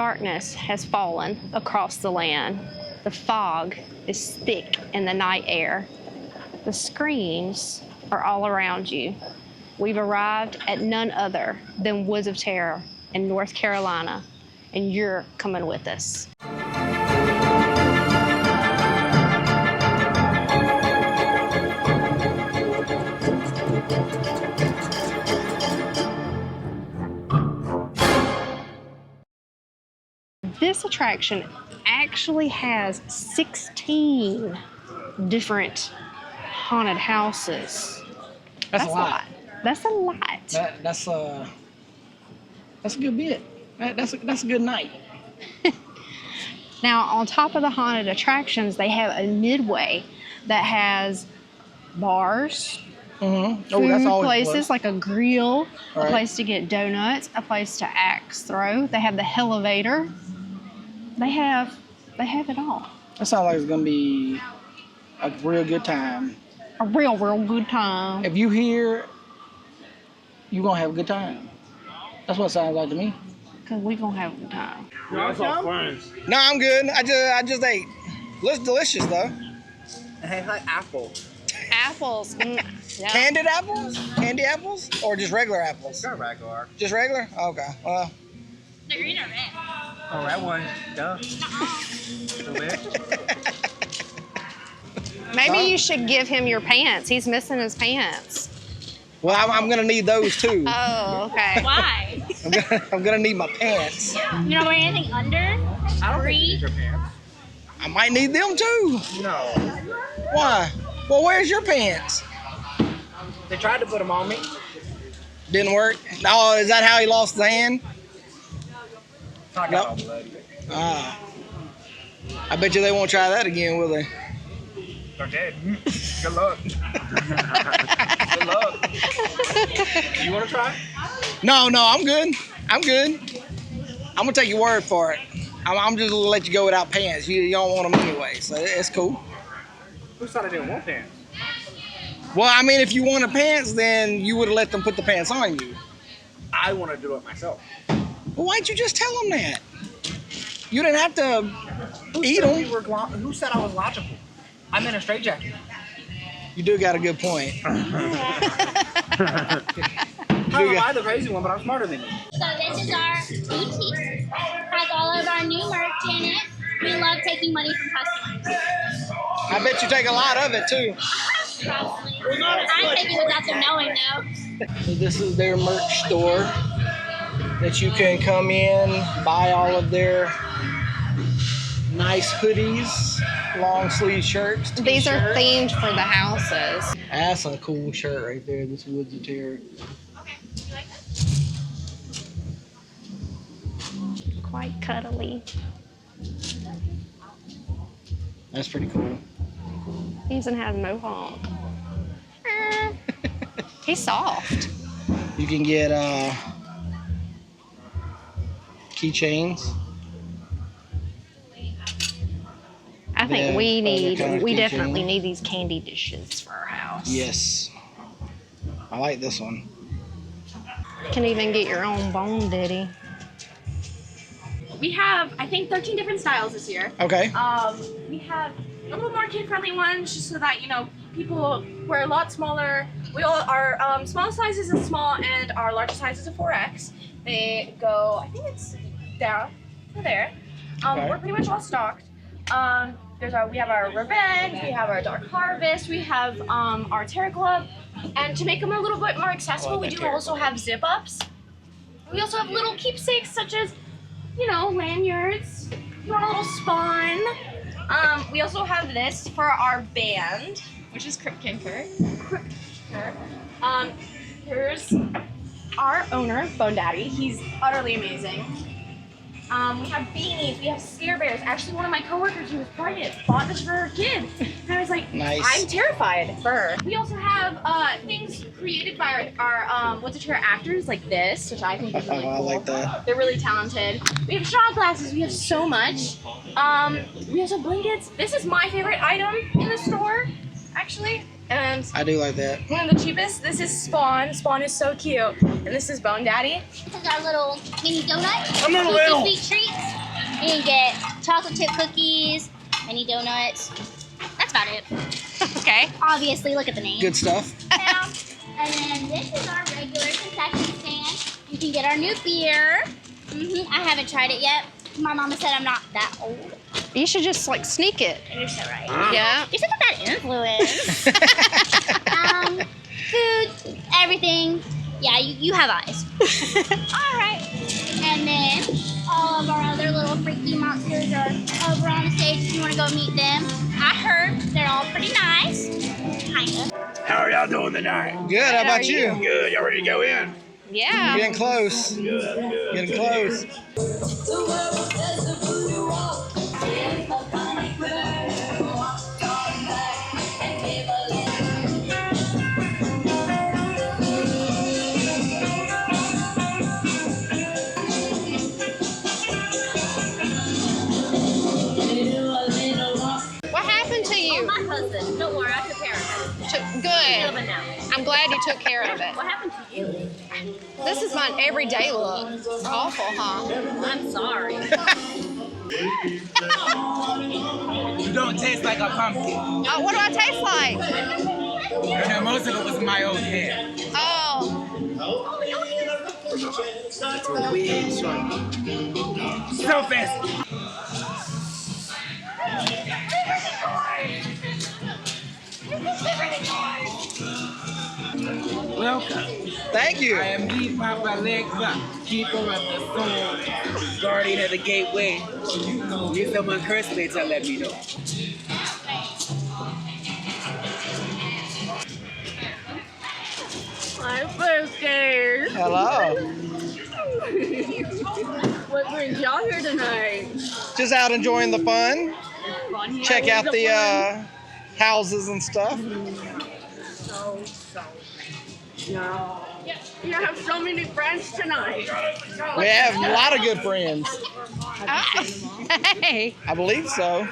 Darkness has fallen across the land. The fog is thick in the night air. The screams are all around you. We've arrived at none other than Woods of Terror in North Carolina, and you're coming with us. This attraction actually has 16 different haunted houses. That's a lot. That's a lot. That's a good bit. That's a good night. Now, on top of the haunted attractions, they have a midway that has bars, Mm-hmm. food places like a grill, Right. a place to get donuts, a place to axe throw. They have the elevator. They have it all. That sounds like it's gonna be a real good time. A real good time. If you here, you gonna have a good time. That's what it sounds like to me. Because we gonna have a good time. No, I'm good. I just ate. Looks delicious though. It tastes like apple. Apples. Yeah. Candied apples? Candy apples? Or just regular apples? Not regular. Just regular? Okay. Well. The green or red? Oh, that one. Duh. Maybe you should give him your pants. He's missing his pants. Well, I'm gonna need those too. Oh, okay. Why? I'm gonna need my pants. You don't wear anything under? I don't think you need your pants. I might need them too. No. Why? Well, where's your pants? They tried to put them on me. Didn't work. Oh, is that how he lost his hand? I got all bloody. Ah. I bet you they won't try that again, will they? They're dead. Good luck. Good luck. You want to try? No, I'm good. I'm good. I'm gonna take your word for it. I'm just gonna let you go without pants. You don't want them anyway, so it's cool. Who said I didn't want pants? Well, I mean, if you wanted pants, then you would have let them put the pants on you. I want to do it myself. Well, why'd you just tell them that? You didn't have to eat them. Who said I was logical? I'm in a straitjacket. You do got a good point. Am I the crazy one, but I'm smarter than you. So this is our boutique. Has all of our new merch in it. We love taking money from customers. I bet you take a lot of it too. Probably. I'm taking without them knowing though. So this is their merch store that you can come in, buy all of their nice hoodies, long sleeve shirts. These are t-shirts. themed for the houses. That's a cool shirt right there. This Woods of Terror. Quite cuddly. That's pretty cool. He even has mohawk. He's soft. You can get keychains. I think Yeah, we other kind of definitely keychain. need these candy dishes for our house. Yes. I like this one. You can even get your own bone ditty. We have, I think, 13 different styles this year. Okay. We have a little more kid-friendly ones, just so that, you know, people who are a lot smaller. Our small size is a small, and our largest size is a 4X. They go, I think it's down to there. Okay. We're pretty much all stocked. We have our Revenge, we have our Dark Harvest, we have our Terror Club, and to make them a little bit more accessible, we do also have zip-ups. We also have little keepsakes such as, you know, lanyards. You want a little spawn. We also have this for our band, which is Crypt Kinker. Here's our owner, Bone Daddy. He's utterly amazing. We have beanies, we have scare bears. Actually, one of my coworkers who was pregnant bought this for her kid. And I was like, Nice. I'm terrified for her. We also have things created by our What's a Terror actors, like this, which I think is really I cool. like that. They're really talented. We have shot glasses, we have so much. We also have blankets. This is my favorite item in the store, actually. And I do like that. one of the cheapest, this is Spawn. Spawn is so cute. And this is Bone Daddy. This is our little mini donut. I'm not little. Sweet treats. can get chocolate chip cookies, mini donuts. That's about it. Okay. Obviously, look at the name. Good stuff. And then this is our regular concession stand. You can get our new beer. I haven't tried it yet. My mama said I'm not that old. You should just like sneak it. You're so right. Yeah. You're such a bad influence. Food, everything. Yeah, you have eyes. All right. And then all of our other little freaky monsters are over on the stage if you want to go meet them. I heard they're all pretty nice. Kinda. How are y'all doing tonight? Good. How about you? Good. Y'all ready to go in? Yeah. Getting close. Good. Getting close. What happened to you? My husband. Don't worry, I took care of it. Good. Now. I'm glad you took care of it. What happened to you? This is my everyday look. It's awful, huh? I'm sorry. You don't taste like a pumpkin. Oh, what do I taste like? No, most of it was my old hair. Oh, Weird short. So fast. Welcome. Thank you. I am the Papa Lexa, keeper of the soul, guardian of the gateway. If someone cursed me, to let me know. My birthday. Hello. What brings y'all here tonight? Just out enjoying the fun. Check out the houses and stuff. No. You have so many friends tonight. We have a lot of good friends. hey. I believe so.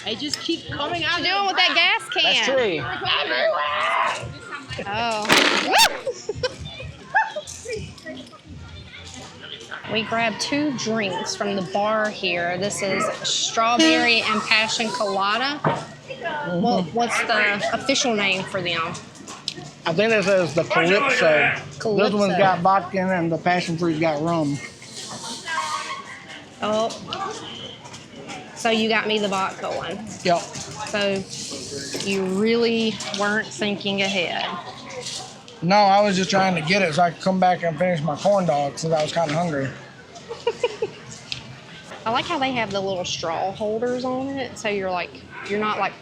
They just keep coming out. What you doing with that gas can? That's true. Oh. We grabbed 2 drinks from the bar here. This is strawberry and passion colada. Well, what's the official name for them? I think this is the Calypso. This one's got vodka in it and the passion fruit's got rum. Oh. So you got me the vodka one. Yep. So you really weren't thinking ahead. No, I was just trying to get it so I could come back and finish my corn dog since I was kind of hungry. I like how they have the little straw holders on it. So you're not like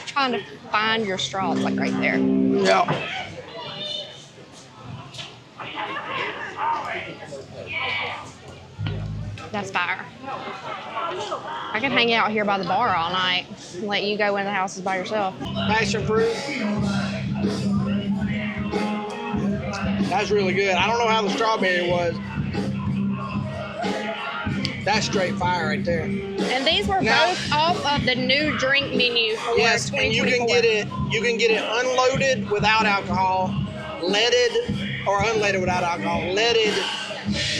trying to find your straw. It's like right there. Yep. That's fire. I can hang out here by the bar all night and let you go in the houses by yourself. Passion fruit. That's really good. I don't know how the strawberry was. That's straight fire right there. And these were Now- both off of the new drink menu for Yes, and you 2024. can get it unloaded without alcohol, leaded or unleaded without alcohol, leaded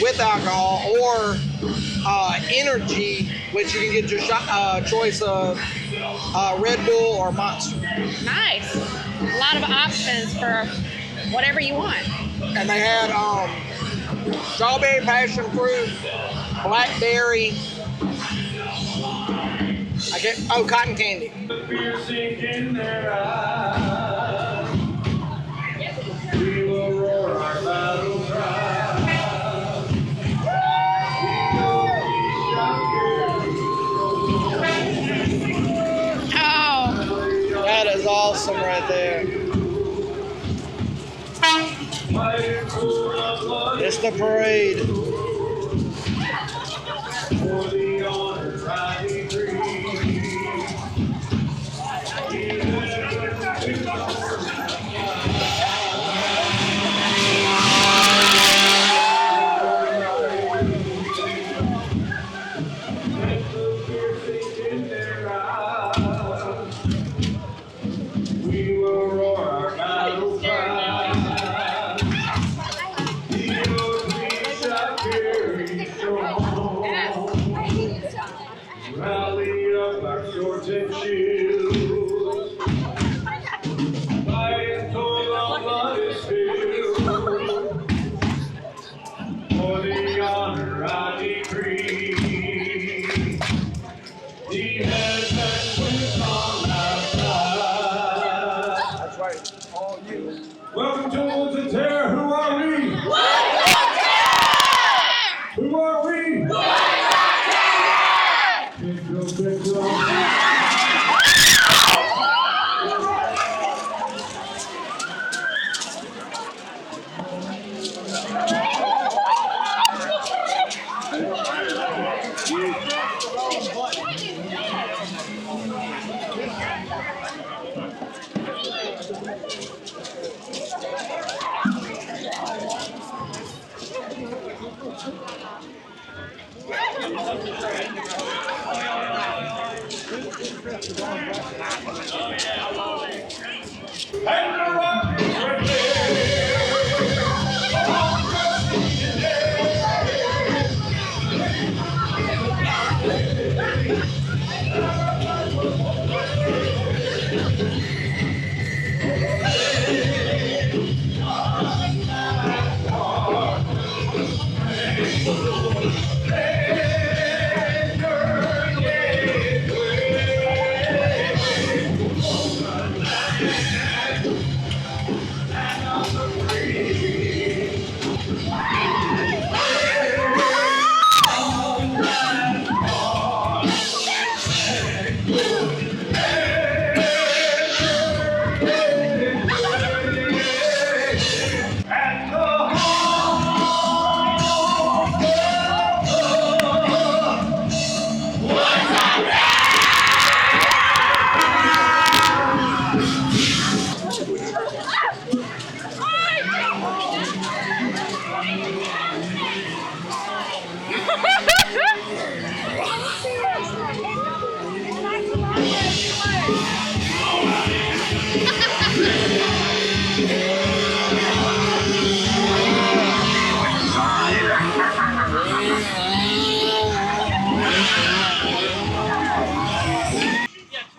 with alcohol, or energy, which you can get your choice of Red Bull or Monster. Nice. A lot of options for whatever you want. And they had strawberry, passion fruit, blackberry. Cotton candy. Oh, That is awesome right there. It's the parade. your home. Rally up our swords and shields. Fighting for the blood is spilled. For the honor I decree. The heavens will come outside. That's right, all you. Welcome to Wood's Terror. Who are we? Who are we?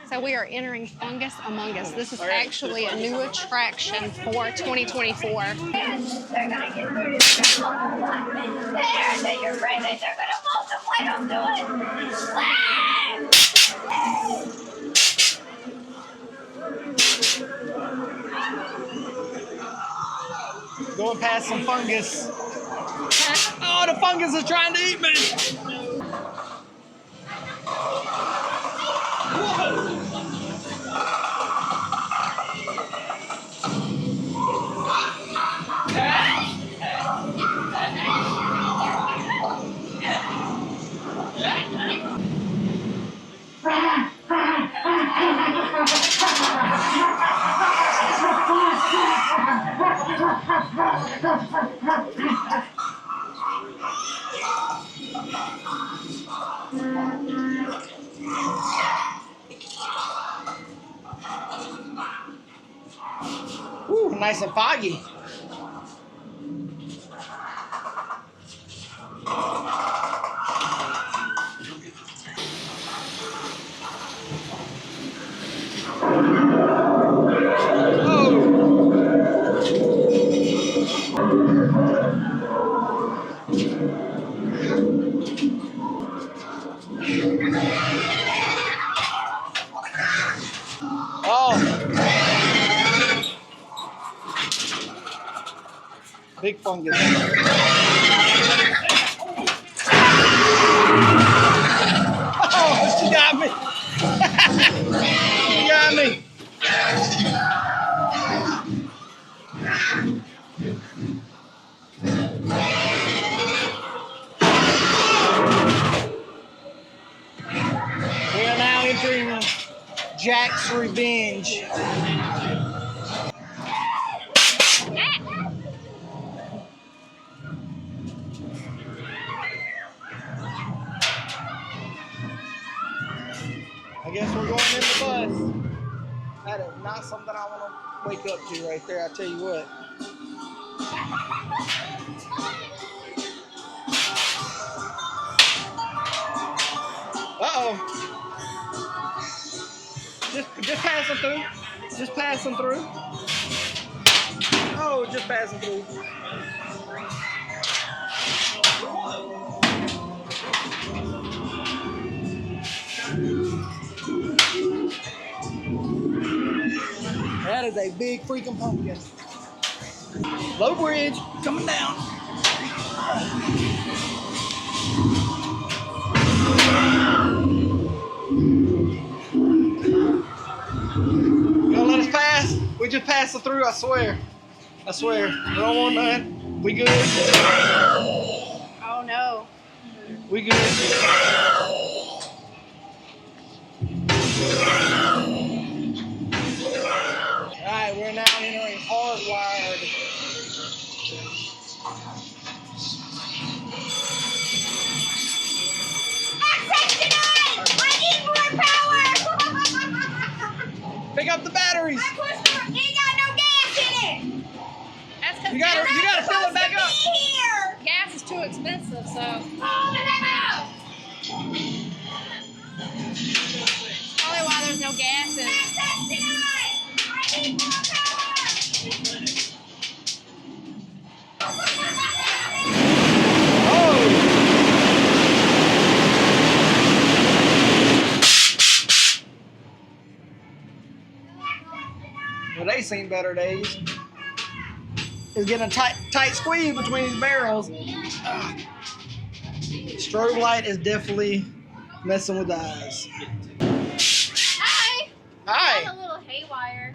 So we are entering Fungus Among Us. This is actually a new attraction for 2024. They're gonna get rid of your there, that you're pregnant, they're gonna multiply, don't do it. Going past some fungus. Oh, the fungus is trying to eat me. Ooh, nice and foggy. Big fungus. Oh, she got me. She got me. We are now entering Jack's Revenge. I guess we're going in the bus. That is not something I want to wake up to right there, I tell you what. Just passing through. Just passing through. Oh, just passing through. That is a big freaking pumpkin. Low bridge coming down. You gonna let us pass? We just passing through, I swear. I swear. We don't want nothing. We good? Oh no. We good? Alright, we're now entering hardwired. I need more power! Pick up the batteries. Ain't got no gas in it! That's because You gotta fill it back up. Here! gas is too expensive, so. Probably why there's no gas in it. I need more Well, they seen better days. It's getting a tight squeeze between these barrels. Strobe light is definitely messing with the eyes. Hi! Hi. I'm a little haywire.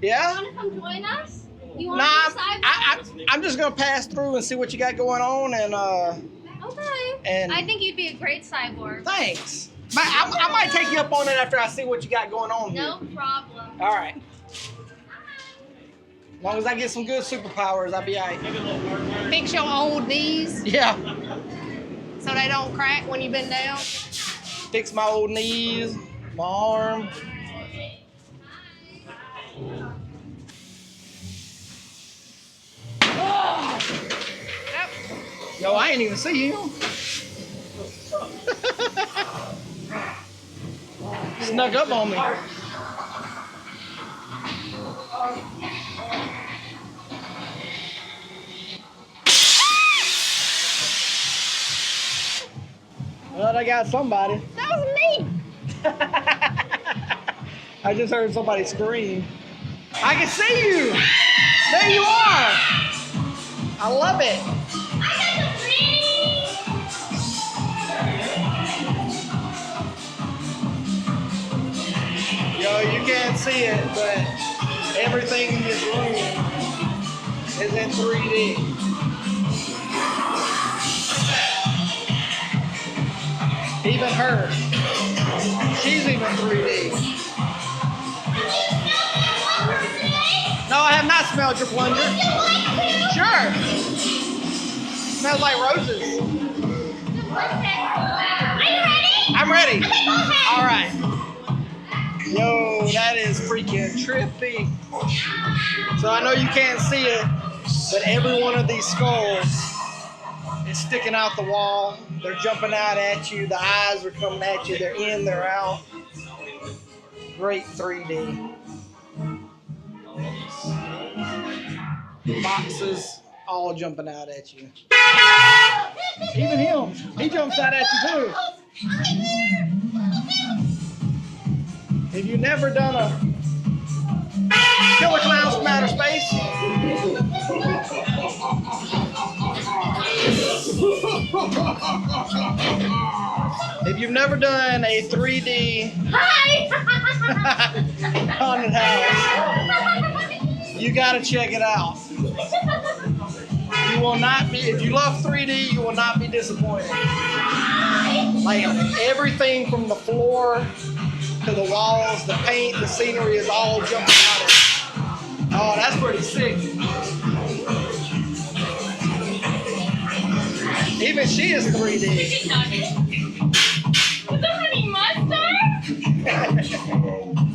Yeah? You want to come join us? You want Nah, to decide? I'm just gonna pass through and see what you got going on, and Okay. and I think you'd be a great cyborg. thanks. I might take you up on it after I see what you got going on here. No problem. All right. As long as I get some good superpowers, I'll be all right. Fix your old knees Yeah. so they don't crack when you bend down. Fix my old knees, my arm. Yep. Yo, I ain't even see you. Snuck up on me. Well, I got somebody. That was me. I just heard somebody scream. I can see you. There you are. I love it. Yo, you can't see it, but everything in this room is in 3D. Even her. She's even 3D. No, I have not smelled your plunger. Sure. Smells like roses. Are you ready? I'm ready. Okay, go ahead. All right. Yo, that is freaking trippy. So I know you can't see it, but every one of these skulls is sticking out the wall. They're jumping out at you. The eyes are coming at you. They're in, they're out. Great 3D. Boxes all jumping out at you. Even him. He jumps out at you too. If you've never done a Killer Clowns from Outer Space, if you've never done a 3D haunted house, you gotta check it out. You will not be, if you love 3D, you will not be disappointed. Like everything from the floor to the walls, the paint, the scenery is all jumping out at you. Oh, that's pretty sick. Even she is 3D. With the honey mustard?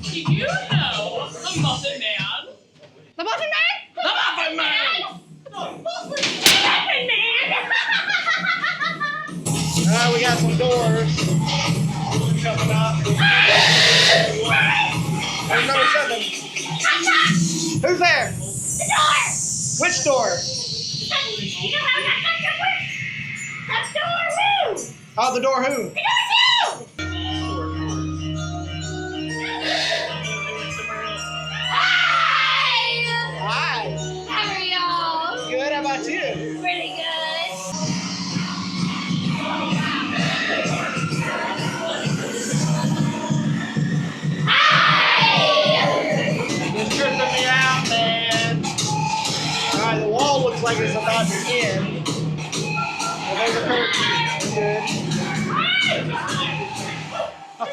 Do you know the Muffin Man? The Muffin Man? The Muffin Man! The Muffin Man! Alright, we got some doors coming up. There's number 7. Who's there? The door! Which door? You know how that the door, woo! Oh, the door who? The door too! Hi! Hi. How are y'all? Good, how about you? Pretty good. It's tripping me out, man. Alright, the wall looks like it's about to end. Well, there's a curtain. Good.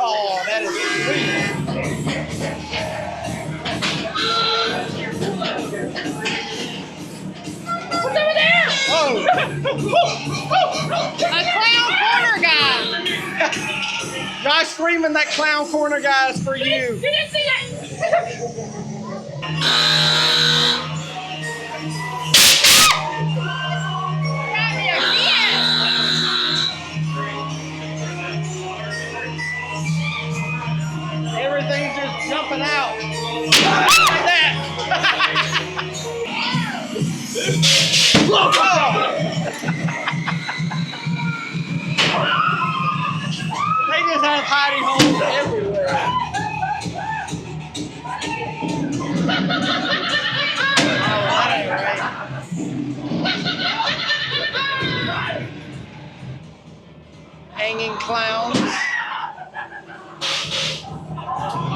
Oh, that is sweet. What's over there? Oh! A clown corner guy. Josh Freeman, that clown corner guy is for you. You didn't see that. Everything's just jumping out. Like that. They just have hidey holes everywhere. Oh, that ain't right. Hanging clowns.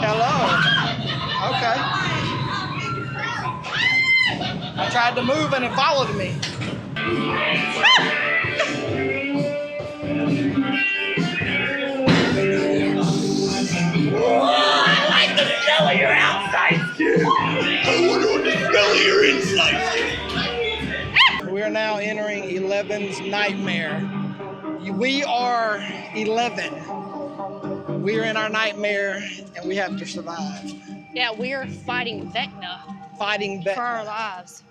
Hello. Okay. I tried to move and it followed me. I like the smell of your outside skin. I want the smell of your inside skin. We are now entering 11's nightmare. We are 11. We are in our nightmare and we have to survive. Yeah, we're fighting Vecna Fighting for Beck. our lives.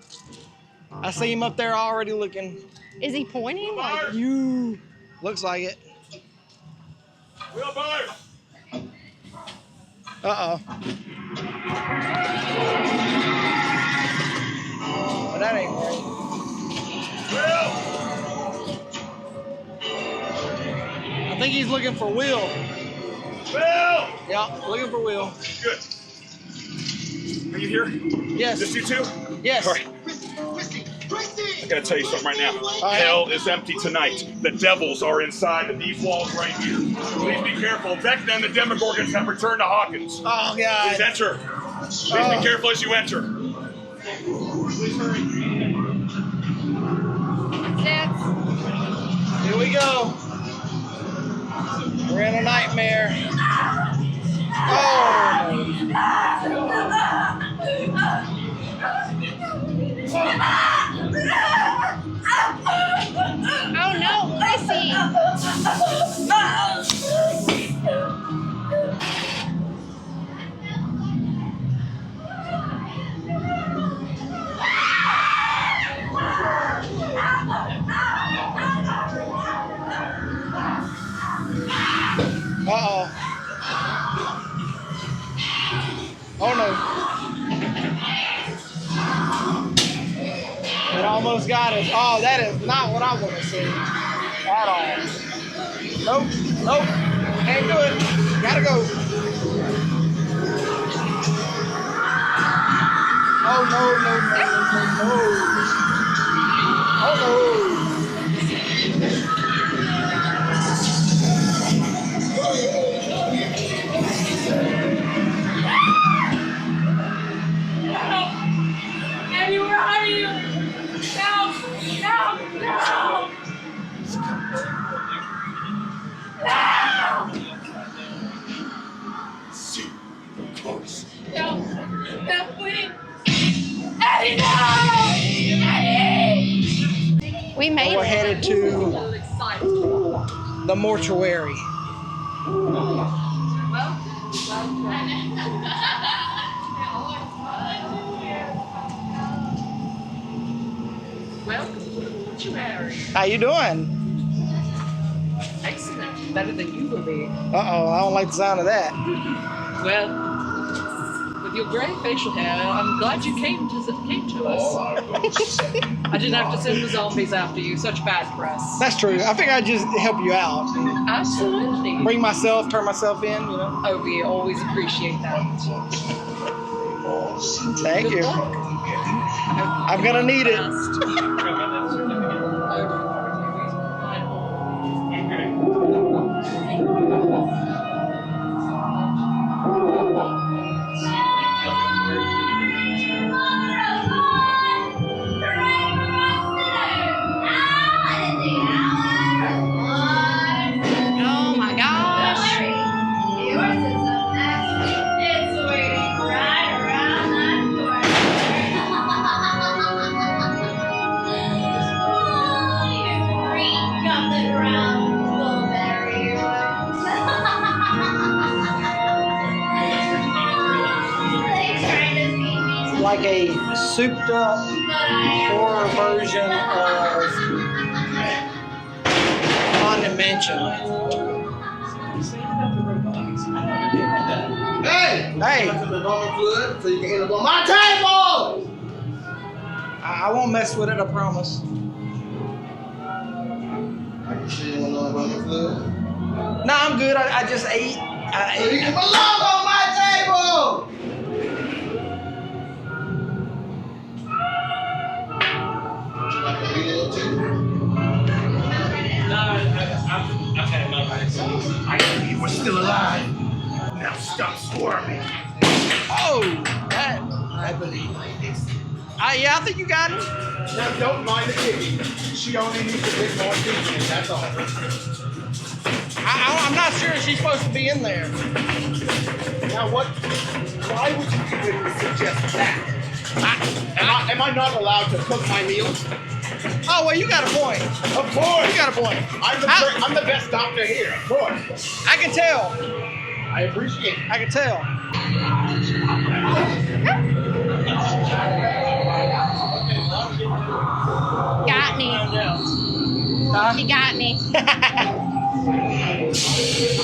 I see him up there already looking. Is he pointing? Like, You. Looks like it. Wilbur! Uh-oh. But that ain't right. Will! I think he's looking for Will. Will! Yeah, looking for Will. Good. Are you here? Yes. Just you two? Yes. All right. I gotta tell you something right now. right. Hell is empty tonight. The devils are inside of these walls right here. Please be careful. Vecna and the Demogorgons have returned to Hawkins. Oh, Please God. enter. Please be careful as you enter. Please hurry. Here we go. We're in a nightmare. Oh. oh no, Chrissy! Uh-oh. Oh no. It almost got us. Oh, that is not what I want to see at all. Nope. Nope. Can't do it. Gotta go. Oh no, no, no, no, no. Oh no. Eddie, where are you? No! No! No! No! No, please! Eddie, no! Eddie! We made We're it. headed to the mortuary. Welcome to the Mortuary. How you doing? Excellent. Better than you will be. Uh-oh, I don't like the sound of that. Well, with your gray facial hair, I'm glad you came to us. I didn't have to send the zombies after you. Such bad press. That's true. I think I'd just help you out. Absolutely. Bring myself, turn myself in, you know. Oh, we always appreciate that. Thank Good you. luck. I'm gonna need it. Oh my gosh. Yours is up next. It's waiting right around that corner. You freak of the ground, blueberry. They tried to feed me to Like a souped up but I horror version of Haunted Mansion. Hey! Hey, To the normal fluid so you can end up on my table! I won't mess with it, I promise. I can see you on the normal fluid. No, I'm good. I just ate. So you can belong on my table! Would you like a little too? I've had my life. I knew you were still alive. Now stop squirming. Oh, that. I believe like this. Yeah, I think you got it. Now don't mind the kitty. She only needs a bit more seasoning, that's all. I'm not sure she's supposed to be in there. Now why would you even suggest that? Am I not allowed to cook my meals? Oh, well, you got a point. Of course! You got a point. I'm the best doctor here, of course. I can tell. I appreciate it. I can tell. Got me. He got me.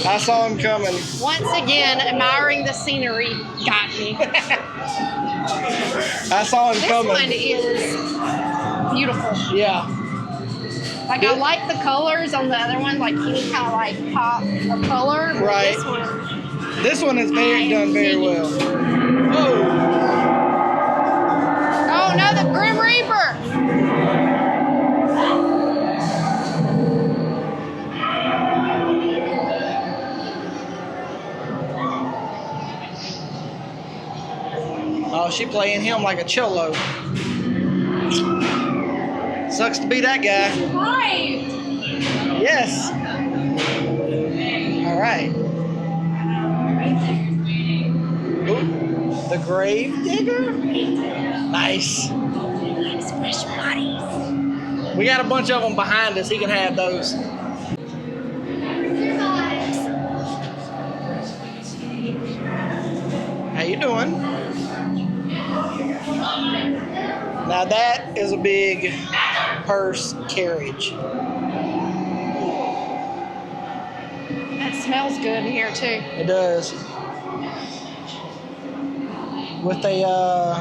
I saw him coming. Once again, admiring the scenery. Got me. I saw him This coming. one is beautiful. Yeah. Like I like the colors on the other one, like any kind of like pop of color. But Right. This one is done very well. Oh. Oh no, the Grim Reaper! Oh, she playing him like a cello. Sucks to be that guy. Survived. Yes. All right. Ooh, the grave digger? Nice. Fresh bodies. We got a bunch of them behind us. He can have those. How you doing? Now that is a big hearse carriage. That smells good in here too. It does. With a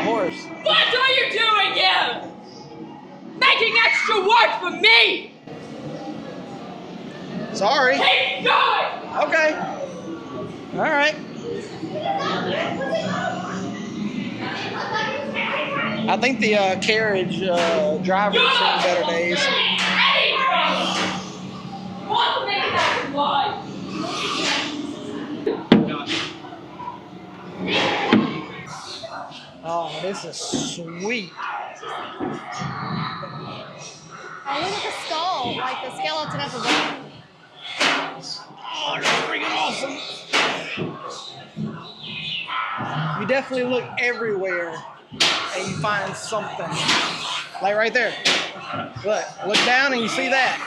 horse. What are you doing here? Making extra work for me! Sorry. Keep going! Okay. All right. I think the carriage driver's seen better days. Want to make that life? Oh, this is sweet. Oh, look at the skull, like the skeleton of a bone. Oh, that's freaking awesome. You definitely look everywhere and you find something. Like right there. Look down and you see that.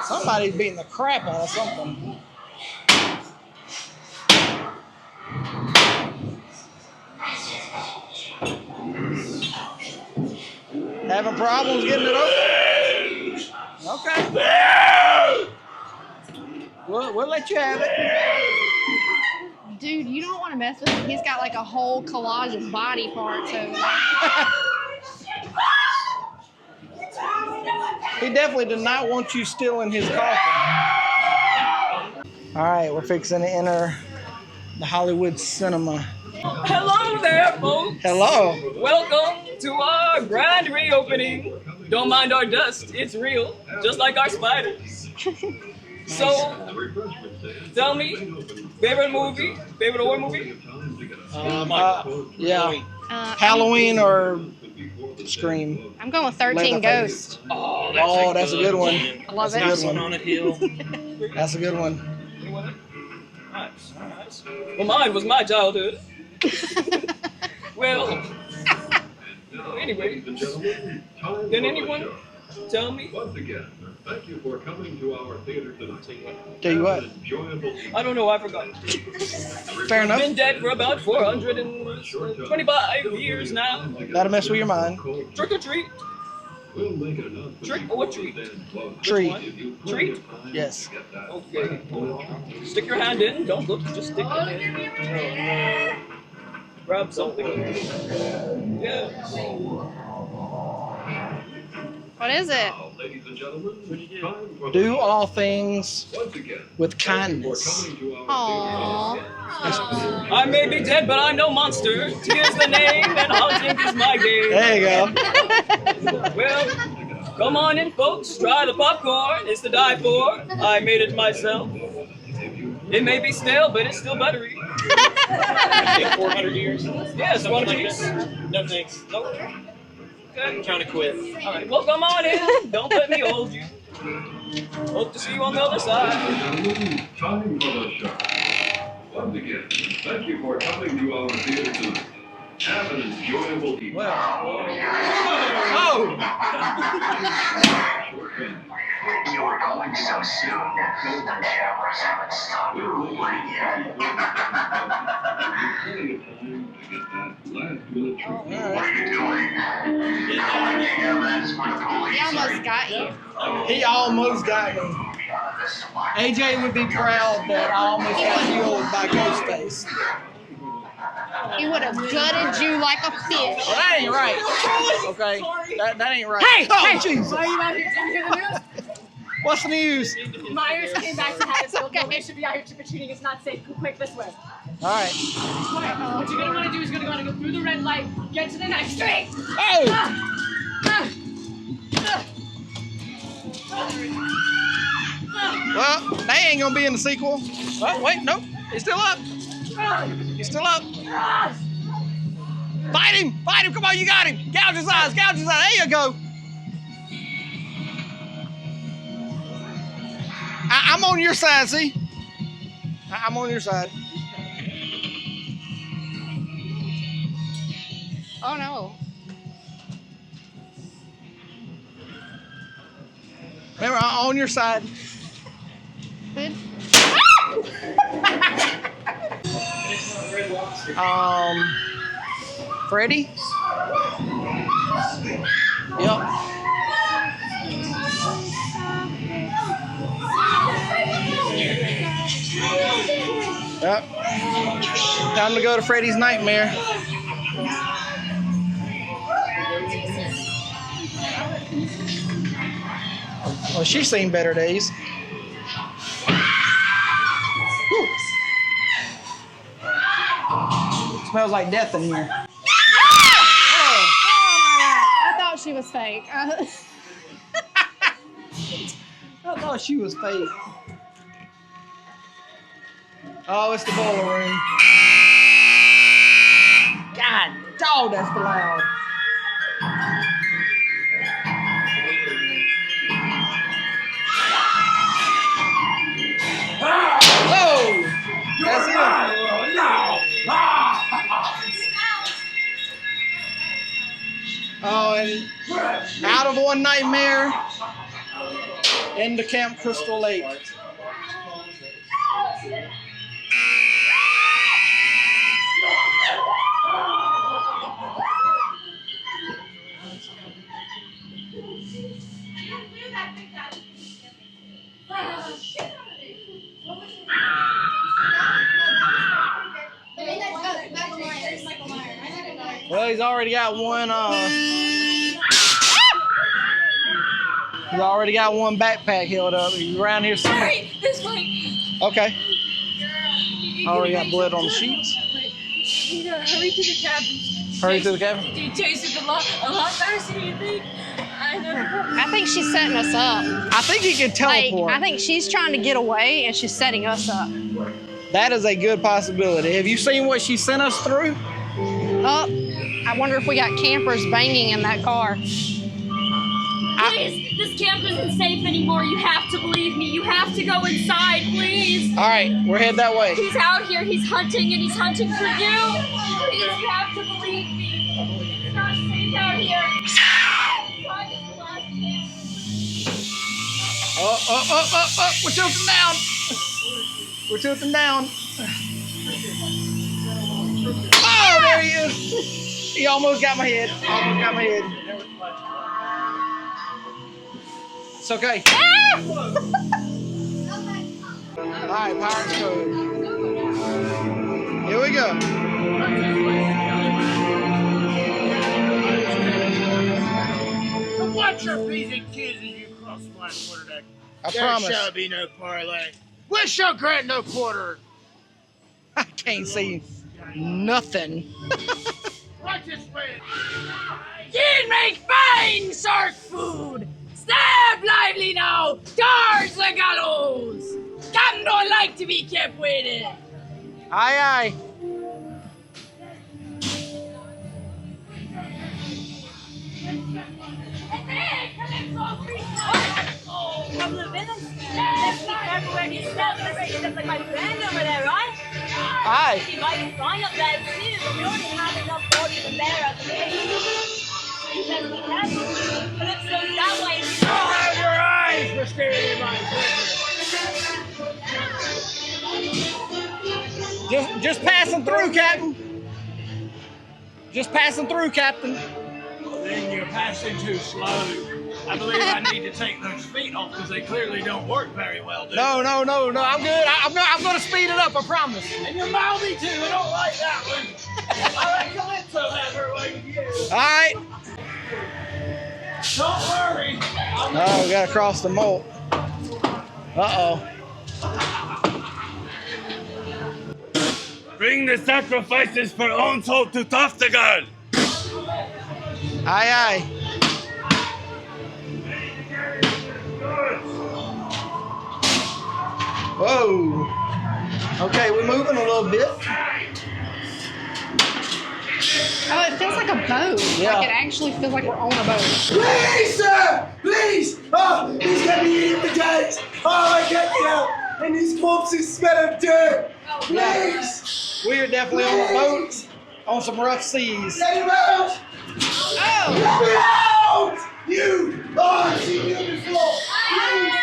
Somebody's beating the crap out of something. Having problems getting it open? Okay. We'll let you have it. Dude, you don't want to mess with him. He's got like a whole collage of body parts over there. He definitely did not want you stealing his coffin. All right, we're fixing to enter the Hollywood cinema. Hello there, folks. Hello. Welcome to our grand reopening. Don't mind our dust, it's real, just like our spiders. So, tell me, favorite movie, favorite horror movie? Yeah. Halloween or Scream? I'm going with 13 Ghosts. Oh, that's a good one. I love it. That's a good one. That's a good one. Nice. Well, mine was my childhood. Well, anyway, can anyone tell me? Thank you for coming to our theater tonight. Tell you what. I don't know, I forgot. Fair enough. Been dead for about 425 years now. That'll mess with your mind. Trick or treat. Trick or treat? Treat. Treat? Yes. Okay. Stick your hand in. Don't look. Just stick it in. Grab something. Yeah. What is it? Ladies and gentlemen, Do all things with kindness. Aww. I may be dead, but I'm no monster. Tears the name, and hunting is my game. There you go. Well, come on in, folks. Try the popcorn. It's to die for. I made it myself. It may be stale, but it's still buttery. 400 years. Yes, one piece. No thanks. Nope. Okay. I'm trying to quit. All right. Well, come on in. Don't let me hold you. Hope to see you on the other side. time for the show. Once again, thank you for coming to our theater tonight. Have an enjoyable evening. Oh! You were going so soon. The cameras haven't stopped rolling yet. What are you doing? Collecting evidence for the police. He almost got you. He almost got me. AJ would be proud that I almost got killed by Ghostface. He would have gutted you like a fish. Well, that ain't right. Okay? That ain't right. Hey! Oh, Hey! Jesus. Why are you out here? Didn't you hear the news? What's the news? Myers came back to Hattiesville. Okay. Nobody should be out here trick-or-treating. It's not safe. Go quick this way. All right. What you're going to want to do is you're going to go through the red light, get to the next street. Hey! Well, they ain't gonna be in the sequel. Oh, wait, nope. He's still up. He's still up. Fight him! Fight him! Come on, you got him! Gouge his eyes! Gouge his eyes! There you go! I'm on your side, see? I'm on your side. Oh no. Remember, I'm on your side. Good. Freddy? Yep. Yep. Time to go to Freddys Nightmare. Well, she's seen better days. Whew. Smells like death in here. Oh my God. I thought she was fake. I thought she was fake. Oh, it's the boiler room. God, dog, that's loud. Oh, that's it. Oh, and out of one nightmare into Camp Crystal Lake. he's already got one. He's already got one backpack held up. He's around here somewhere. Hurry, this way. Okay. Already got blood on the sheets. You gotta hurry to the cabin. Hurry to the cabin. You chase it a lot faster than you think. I know. I think she's setting us up. I think he can teleport. I think she's trying to get away and she's setting us up. That is a good possibility. Have you seen what she sent us through? Oh, I wonder if we got campers banging in that car. Please, this camp isn't safe anymore. You have to believe me. You have to go inside, please. All right, we're headed that way. He's out here. He's hunting, and he's hunting for you. Please, you have to believe me. It's not safe out here. Oh, we're tilting down. We're tilting down. Oh, there he is. He almost got my head. Almost got my head. It's okay. All right, Pirates Code. Here we go. Watch your P's and Q's as you cross my quarter deck. I there promise. Shall be no parlay. We shall grant no quarter. I can't see nothing. Watch this way. You'd make fine shark food. Stab lively now. Towards the gallows. Captain don't like to be kept waiting. Aye, aye. Couple of villains. Let's be careful where you step. That's like my friend over there, right? Aye. He might be flying up there too, but we already have enough body to bear up the base. You better be careful. Calypso's that way. Have your eyes for scaring my pleasure. Just passing through, Captain. Just passing through, Captain. Well, then you're passing too slow. I believe I need to take those feet off because they clearly don't work very well, do they? No, I'm good. I'm going to speed it up, I promise. And you're mouthy too. I don't like that one. I like Calypso that her way to you. All right. Don't worry. Oh, we got to cross the moat. Uh-oh. Bring the sacrifices for Onsol to Toftagal. Aye, aye. Whoa. Okay, we're moving a little bit. Oh, it feels like a boat. Yeah. Like it actually feels like we're on a boat. Please, sir! Please! Oh, he's gonna be eating the guys! Oh, I can't get out! And these corpses smell of dirt! Please! We are definitely on a boat on some rough seas. Let him out! Oh! Let me out! You! Oh, I've seen you before! Please!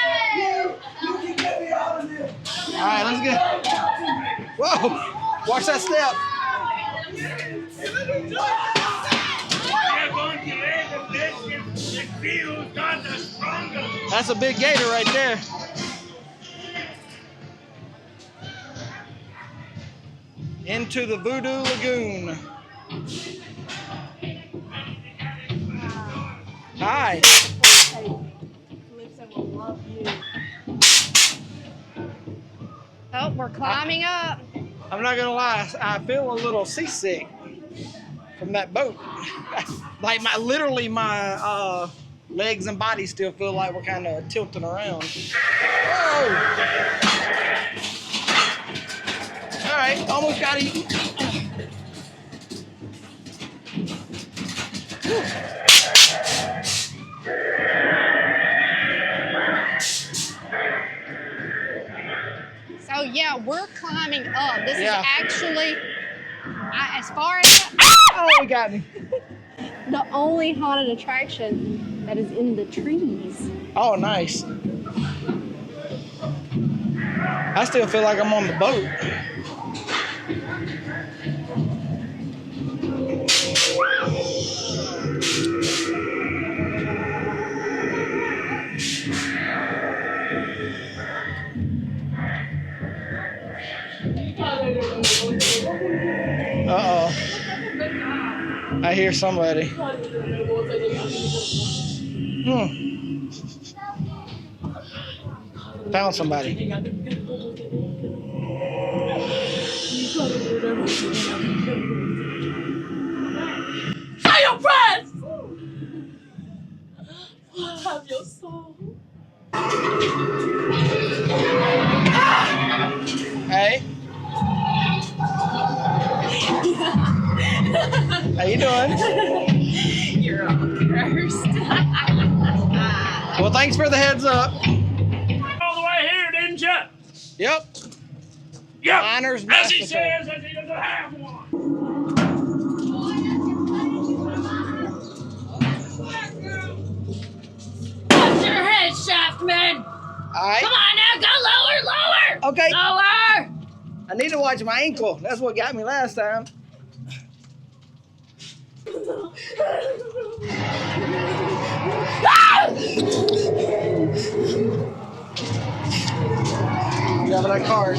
You can get me out of here! All right, let's go. Whoa! Watch that step. That's a big gator right there. Into the Voodoo Lagoon. Hi. Oh, we're climbing up. I'm not gonna lie, I feel a little seasick from that boat. Like literally my legs and body still feel like we're kind of tilting around. Whoa! All right, almost got it. So yeah, we're climbing up. This Yeah. is actually, as far as Oh, he got me. the only haunted attraction that is in the trees. Oh, nice. I still feel like I'm on the boat. Uh-oh. I hear somebody. Found somebody. Tell your friends! Have your soul. Hey. How you doing? You're all cursed. Well, thanks for the heads up. All the way here, didn't you? Yep. Yep. Miners As he Massacre. says, as he doesn't have one. Watch your head, Shaftman! Alright. Come on now, go lower, lower! Okay. Lower! I need to watch my ankle. That's what got me last time. Grabbing that card.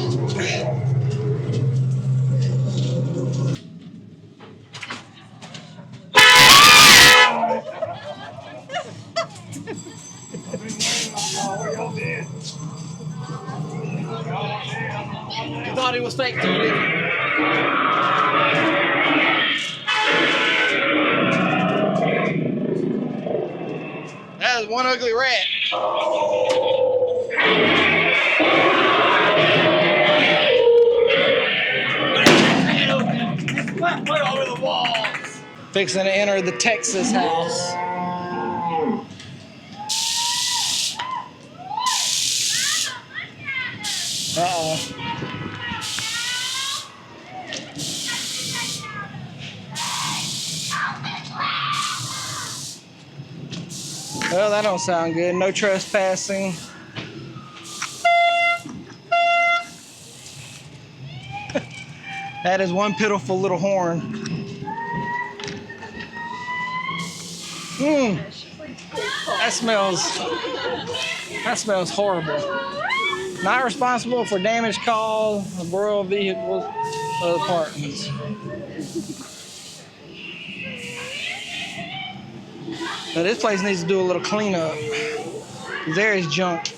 You thought he was fake too, didn't you? That is one ugly rat. Put over the walls. Fixing to enter the Texas house. Uh-oh. Well, that don't sound good. No trespassing. That is one pitiful little horn. That smells horrible. Not responsible for damage caused of rural vehicles or apartments. Now this place needs to do a little cleanup. There is junk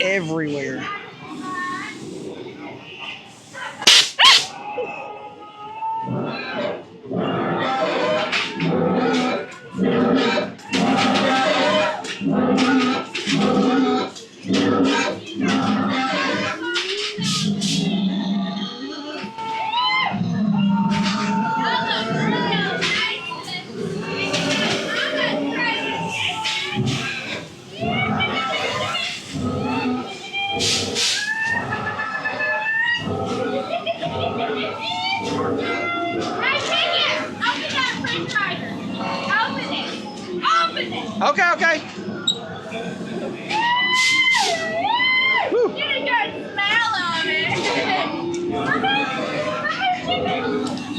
everywhere. Okay, okay. Woo. You didn't get a smell on it.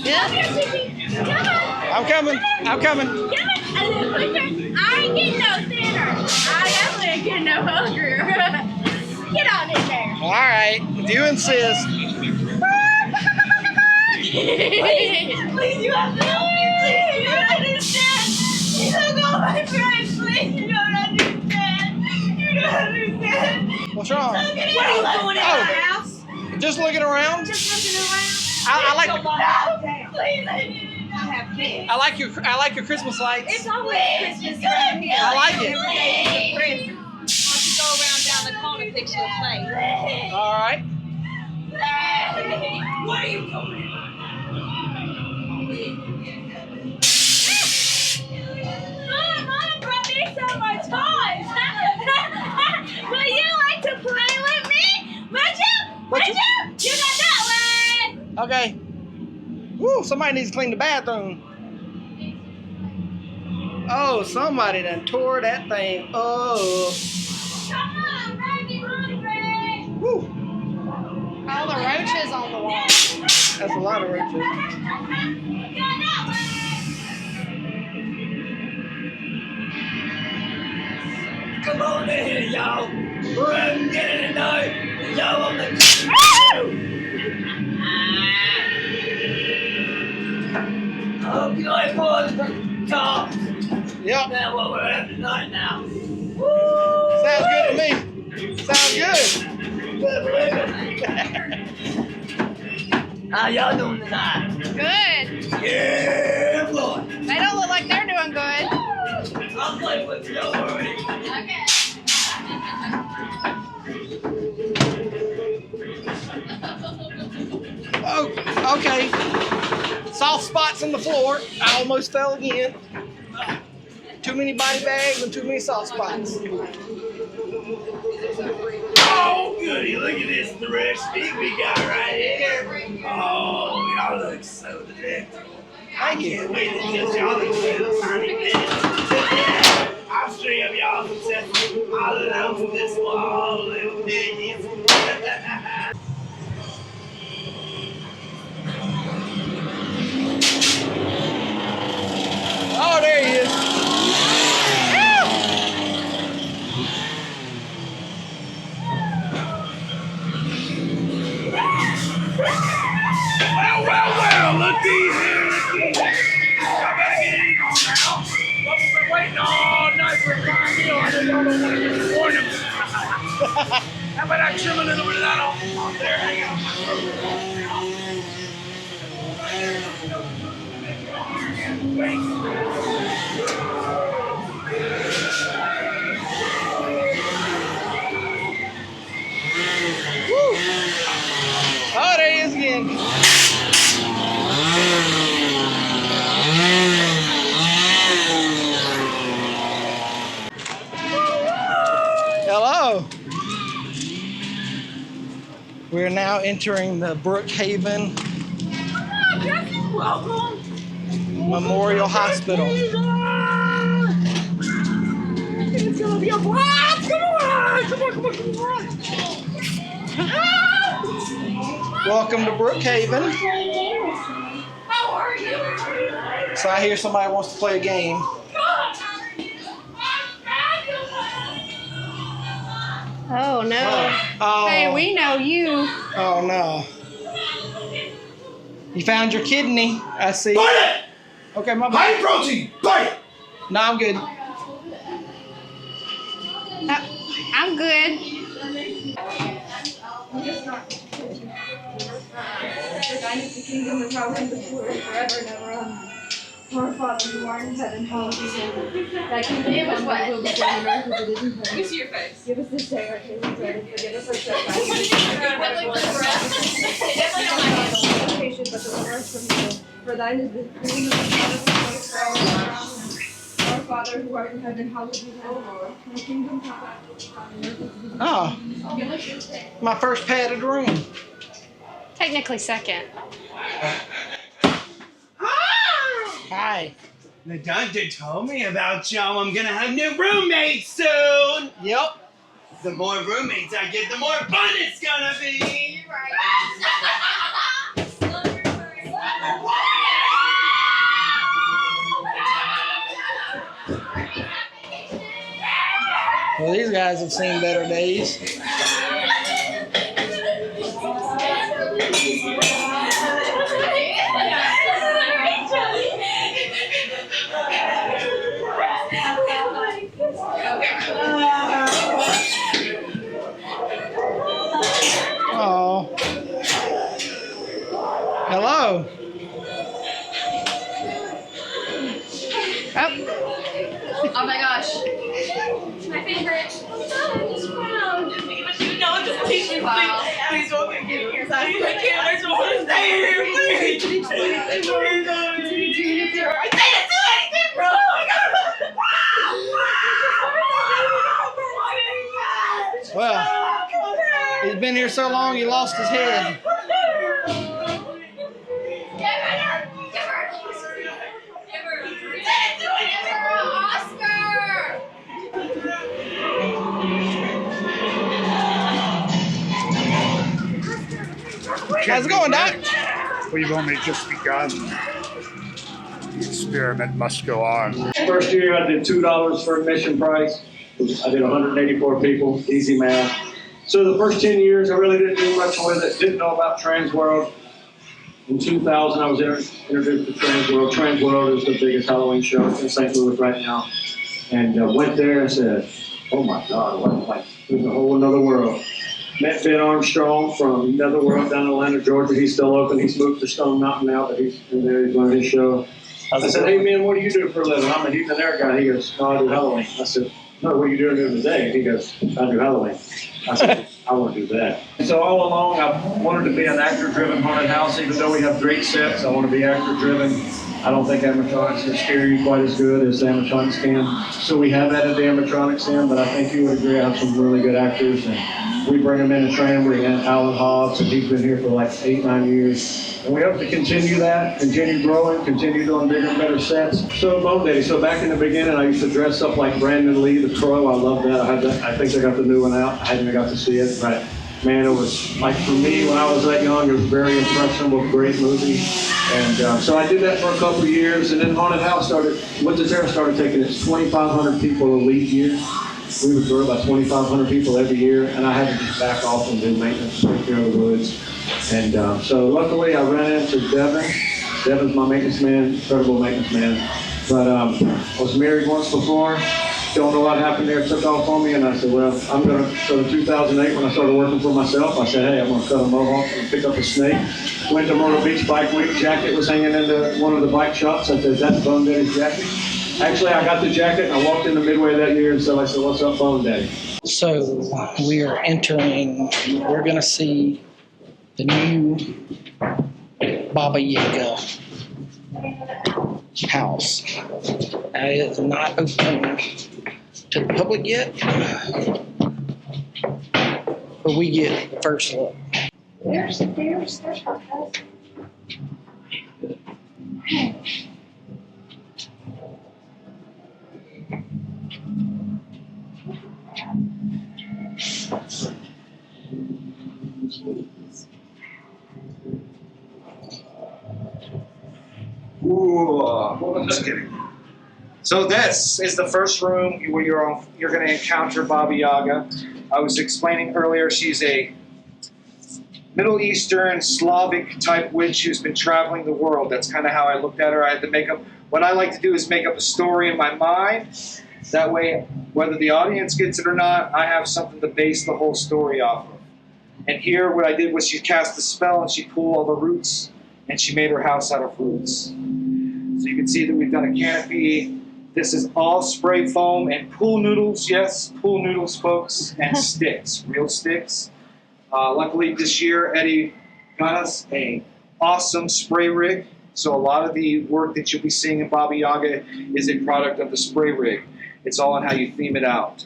Come here, Chippy. Come on. I'm coming. I'm coming. Come on. A little quicker. I ain't getting no thinner. I definitely ain't getting no hungrier. Get on in there. All right, if you insist. Please, you have to help me. Please, you don't understand. You don't know my friends. Please, you don't understand. You don't understand. What's wrong? What are you doing in our house? Just looking around. Just looking around. I like. No, please, I didn't have kids. I like your Christmas lights. It's always Christmas around here. I like it. Every day is a present. Why don't you go around down the corner and fix your plate? All right. What are you doing? Mom brought me so much toys. Will you like to play with me? Would you? Would you? You got that one. Okay. Woo, somebody needs to clean the bathroom. Oh, somebody done tore that thing up. Come on, baby, hungry. Woo. All the roaches on the wall. That's a lot of roaches. You got that one. Come on in here, y'all. We're out getting it tonight. Y'all on the. I hope you like boys for How y'all doing tonight? Good. Yeah, boy. They don't look like they're doing good. I'll play with you, don't worry. Okay. Oh, okay. Soft spots on the floor. I almost fell again. Too many body bags and too many soft spots. Oh, goody, look at this fresh meat we got right here. Oh, y'all look so delectable. I can't wait to get y'all into little tiny bits. I'll string up y'all successful. I'll announce this for all the little piggies. Oh, there he is. Well, looky here. I better get in on now. But we've been waiting all night for a prime meal. I know y'all don't want to warn them. How about I trim a little bit of that off there? Hang on. Woo. Oh, there he is again. Hello. We're now entering the Brook Haven Memorial Hospital. It's gonna be a blast! Come on! Come on, come on, come on! Welcome to Brook Haven. How are you? So I hear somebody wants to play a game. Oh no. Oh. Hey, we know you. Oh no. You found your kidney, I see. Bite it! Okay, my bad. High protein! Bite it! No, I'm good. I'm good. The kingdom and power and the glory forever and ever. Amen. Our Father who art in heaven, hallowed be thy name. Thy kingdom come, thy will be done on earth as it is in heaven. Let me see your face. Give us this day our daily bread and forgive us our trespasses. Temptation, but deliver us from evil. For thine is the kingdom and the power and the glory forever. Our Father who art in heaven, hallowed be thy name. Thy kingdom come, on earth as it is in Oh, heaven. my first padded room. Technically second. Hi. The doctor told me about y'all. I'm gonna have new roommates soon. Yep. The more roommates I get, the more fun it's gonna be. Well, these guys have seen better days. Oh. Hello. Oh my gosh. My favorite. He's proud. No, just please, please don't get here. I can't. I just want to stay here, please. Please. I didn't do anything wrong. Well, he's been here so long he lost his head. How's it going, Doc? We've only just begun. The experiment must go on. First year I did $2 for admission price. I did 184 people, easy math. So the first 10 years I really didn't do much with it, didn't know about Transworld. In 2000 I was introduced to Transworld. Transworld is the biggest Halloween show in St. Louis right now. And went there and said, oh my God, what, like It was a whole another world. Met Ben Armstrong from Netherworld down in Atlanta, Georgia. He's still open. He's moved to Stone Mountain now, but he's in there. He's doing his show. I said, hey, man, what do you do for a living? I'm a heathen air guy. He goes, no, I do Halloween. I said, no, what are you doing during the day? He goes, I do Halloween. I said, I want to do that. So all along, I wanted to be an actor-driven haunted house. Even though we have great sets, I want to be actor-driven. I don't think animatronics can scare you quite as good as animatronics can. So we have added the animatronics in, but I think you would agree I have some really good actors. And we bring them in and train them. We had Alan Hobbs, and he's been here for like 8-9 years. And we hope to continue that, continue growing, continue doing bigger and better sets. So Bone Daddy, so back in the beginning, I used to dress up like Brandon Lee, the Crow. I love that. I think they got the new one out. I hadn't got to see it, but man, it was like for me when I was that young, it was very impressionable, great movie. And so I did that for a couple of years, and then Haunted House started, Woods Terror started taking its 2,500 people a lead year. We would grow about 2,500 people every year, and I had to just back off and do maintenance, take care of the woods. And so luckily I ran into Devin. Devin's my maintenance man, incredible maintenance man. But I was married once before. Don't know what happened there, took off on me, and I said, well, I'm going to, so in 2008 when I started working for myself, I said, hey, I'm going to cut a mohawk and pick up a snake. Went to Myrtle Beach Bike Week, jacket was hanging into one of the bike shops. I said, that's Bone Daddy's jacket. Actually, I got the jacket and I walked in the Midway that year, and so I said, what's up, Bone Daddy? So we are entering, we're going to see the new Baba Yaga house. It is not open to the public yet, but we get first look. There's our cousin. Ooh, just kidding. So this is the first room where you're going to encounter Baba Yaga. I was explaining earlier, she's a Middle Eastern, Slavic type witch who's been traveling the world. That's kind of how I looked at her. I had to make up, what I like to do is make up a story in my mind. That way, whether the audience gets it or not, I have something to base the whole story off of. And here, what I did was she cast a spell and she pulled all the roots and she made her house out of roots. So you can see that we've done a canopy. This is all spray foam and pool noodles. Yes, pool noodles, folks, and sticks, real sticks. Luckily this year, Eddie got us an awesome spray rig. So a lot of the work that you'll be seeing in Baba Yaga is a product of the spray rig. It's all on how you theme it out.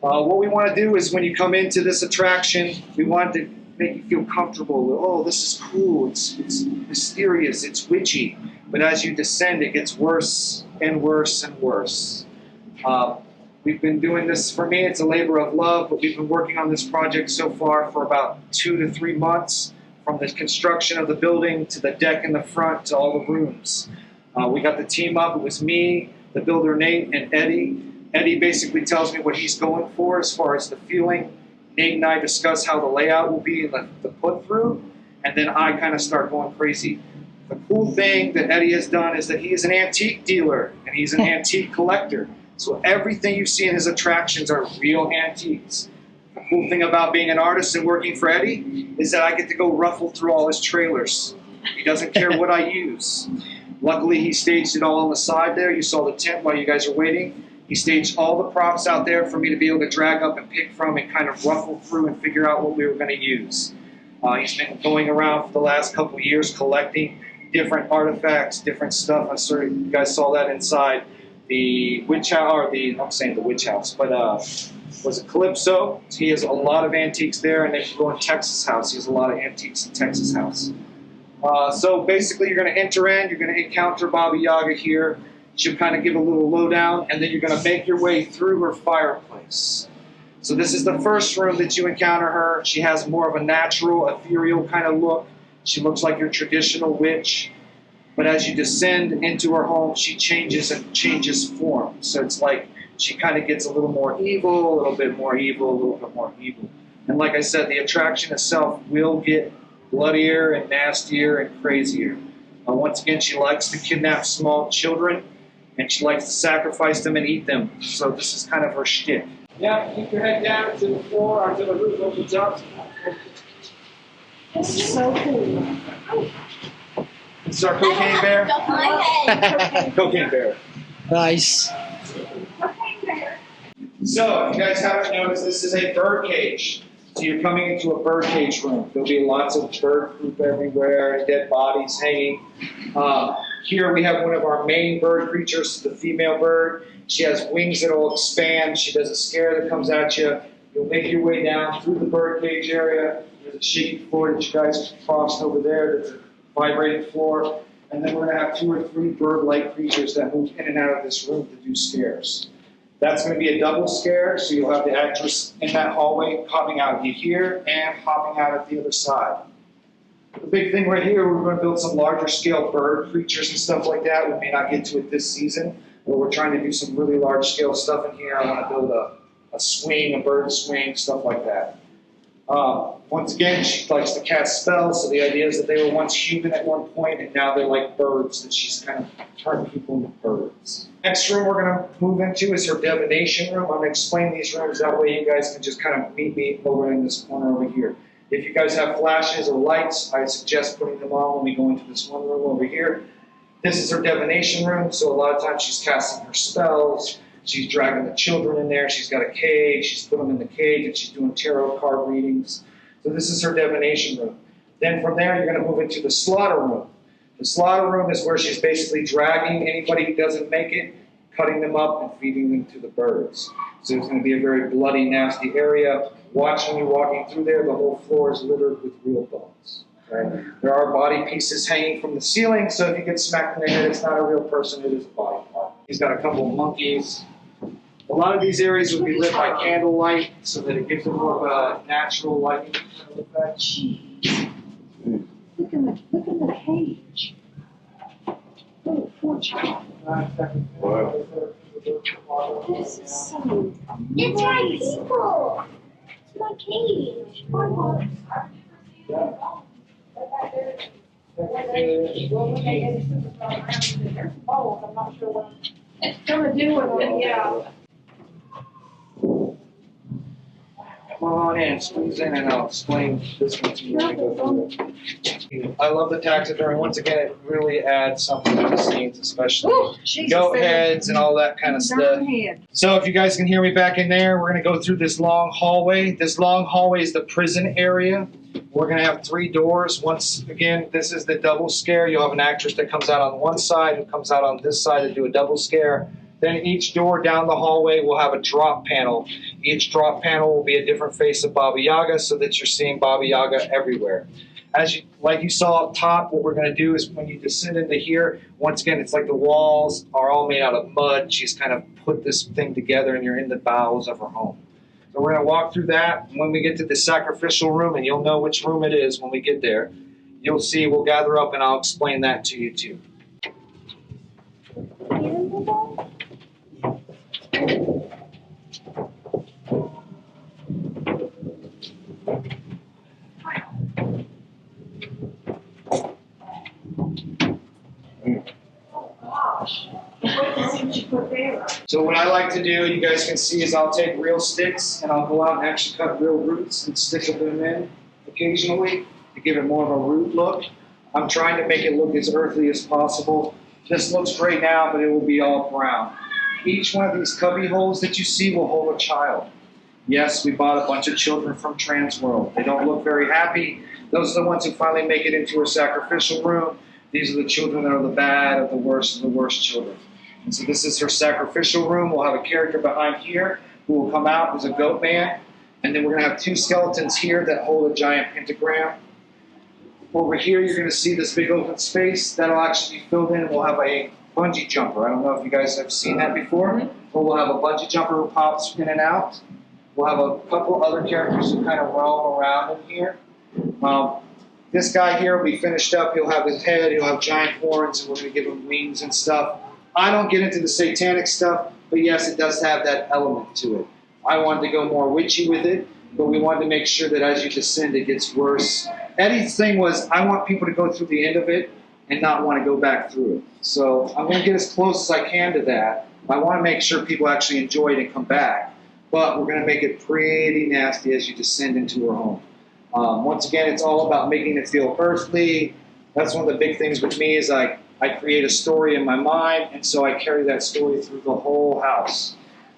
What we want to do is when you come into this attraction, we want to make you feel comfortable. Oh, this is cool. It's mysterious. It's witchy. But as you descend, it gets worse and worse and worse. We've been doing this, for me, it's a labor of love, but we've been working on this project so far for about 2 to 3 months, from the construction of the building to the deck in the front to all the rooms. We got the team up. It was me, the builder Nate, and Eddie. Eddie basically tells me what he's going for as far as the feeling. Nate and I discuss how the layout will be, the put through, and then I kind of start going crazy. The cool thing that Eddie has done is that he is an antique dealer and he's an antique collector. So everything you see in his attractions are real antiques. The cool thing about being an artist and working for Eddie is that I get to go ruffle through all his trailers. He doesn't care what I use. Luckily, he staged it all on the side there. You saw the tent while you guys are waiting. He staged all the props out there for me to be able to drag up and pick from and kind of ruffle through and figure out what we were going to use. He's been going around for the last couple of years collecting different artifacts, different stuff. I'm sure you guys saw that inside the witch house, or I'm saying the witch house, but was it Calypso? He has a lot of antiques there, and if you go in Texas House, he has a lot of antiques in Texas House. So basically, you're going to enter in, you're going to encounter Baba Yaga here. She'll kind of give a little lowdown, and then you're going to make your way through her fireplace. So this is the first room that you encounter her. She has more of a natural, ethereal kind of look. She looks like your traditional witch. But as you descend into her home, she changes form. So it's like she kind of gets a little more evil, a little bit more evil, a little bit more evil. And like I said, the attraction itself will get bloodier and nastier and crazier. Once again, she likes to kidnap small children, and she likes to sacrifice them and eat them. So this is kind of her shtick. Yeah, keep your head down to the floor until the roof opens up. This is so cool. This is our cocaine bear. Cocaine bear. Nice. So, if you guys haven't noticed, this is a bird cage. So you're coming into a bird cage room. There'll be lots of bird poop everywhere, dead bodies hanging. Here we have one of our main bird creatures, the female bird. She has wings that will expand. She does a scare that comes at you. You'll make your way down through the bird cage area. There's a shaky floor that you guys crossed over there. There's a vibrating floor. And then we're going to have 2 or 3 bird-like creatures that move in and out of this room to do scares. That's going to be a double scare, so you'll have the actress in that hallway hopping out of you here and hopping out at the other side. The big thing right here, we're going to build some larger scale bird creatures and stuff like that. We may not get to it this season, but we're trying to do some really large scale stuff in here. I want to build a swing, a bird swing, stuff like that. Once again, she likes to cast spells, so the idea is that they were once human at one point, and now they're like birds, that she's kind of turned people into birds. Next room we're going to move into is her divination room. I'm going to explain these rooms, that way you guys can just kind of meet me over in this corner over here. If you guys have flashes or lights, I suggest putting them on when we go into this one room over here. This is her divination room, so a lot of times she's casting her spells. She's dragging the children in there. She's got a cage. She's put them in the cage, and she's doing tarot card readings. So this is her divination room. Then from there, you're going to move into the slaughter room. The slaughter room is where she's basically dragging anybody who doesn't make it, cutting them up, and feeding them to the birds. So it's going to be a very bloody, nasty area. Watching you walking through there, the whole floor is littered with real bones. Okay? There are body pieces hanging from the ceiling, so if you get smacked in the head, it's not a real person, it is a body part. He's got a couple of monkeys. A lot of these areas would be lit by candlelight, so that it gives it more of a natural lighting kind of effect. Look in the cage. Oh, poor child. This is so. It's my people. It's my cage. My heart. I'm not sure what it's gonna do with it. Yeah. Come on in, squeeze in, and I'll explain this one to you when we go through it. I love the taxidermy. Once again, it really adds something to the scenes, especially goat heads and all that kind of stuff. So if you guys can hear me back in there, we're going to go through this long hallway. This long hallway is the prison area. We're going to have 3 doors. Once again, this is the double scare. You'll have an actress that comes out on one side, who comes out on this side to do a double scare. Then each door down the hallway will have a drop panel. Each drop panel will be a different face of Baba Yaga, so that you're seeing Baba Yaga everywhere. Like you saw up top, what we're going to do is when you descend into here, once again, it's like the walls are all made out of mud. She's kind of put this thing together, and you're in the bowels of her home. So we're going to walk through that. When we get to the sacrificial room, and you'll know which room it is when we get there, you'll see, we'll gather up, and I'll explain that to you too. So what I like to do, you guys can see, is I'll take real sticks and I'll go out and actually cut real roots and stick them in occasionally to give it more of a root look. I'm trying to make it look as earthly as possible. This looks great now, but it will be all brown. Each one of these cubby holes that you see will hold a child. Yes, we bought a bunch of children from Transworld. They don't look very happy. Those are the ones who finally make it into a sacrificial room. These are the children that are the bad, of the worst children. And so this is her sacrificial room. We'll have a character behind here who will come out as a goat man. And then we're going to have 2 skeletons here that hold a giant pentagram. Over here, you're going to see this big open space. That'll actually be filled in. We'll have a bungee jumper. I don't know if you guys have seen that before, but we'll have a bungee jumper who pops in and out. We'll have a couple other characters who kind of roam around in here. This guy here will be finished up. He'll have his head, he'll have giant horns, and we're going to give him wings and stuff. I don't get into the satanic stuff, but yes, it does have that element to it. I wanted to go more witchy with it, but we wanted to make sure that as you descend, it gets worse. Eddie's thing was, I want people to go through the end of it and not want to go back through it. So I'm going to get as close as I can to that. I want to make sure people actually enjoy it and come back. but we're going to make it pretty nasty as you descend into her home. Once again, it's all about making it feel earthly. That's one of the big things with me is I create a story in my mind, and so I carry that story through the whole house.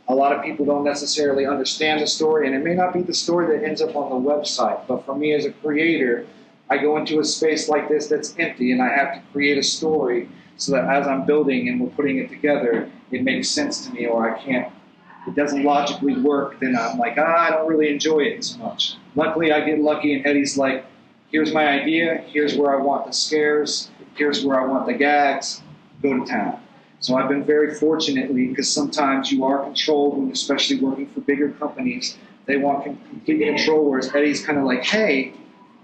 A lot of people don't necessarily understand the story, and it may not be the story that ends up on the website, but for me as a creator, I go into a space like this that's empty, and I have to create a story so that as I'm building and we're putting it together, it makes sense to me, or it doesn't logically work, then I'm like, I don't really enjoy it as much. Luckily, I get lucky, and Eddie's like, here's my idea, here's where I want the scares, here's where I want the gags, go to town. So I've been very fortunately, because sometimes you are controlled, when especially working for bigger companies, they want complete control, whereas Eddie's kind of like, hey,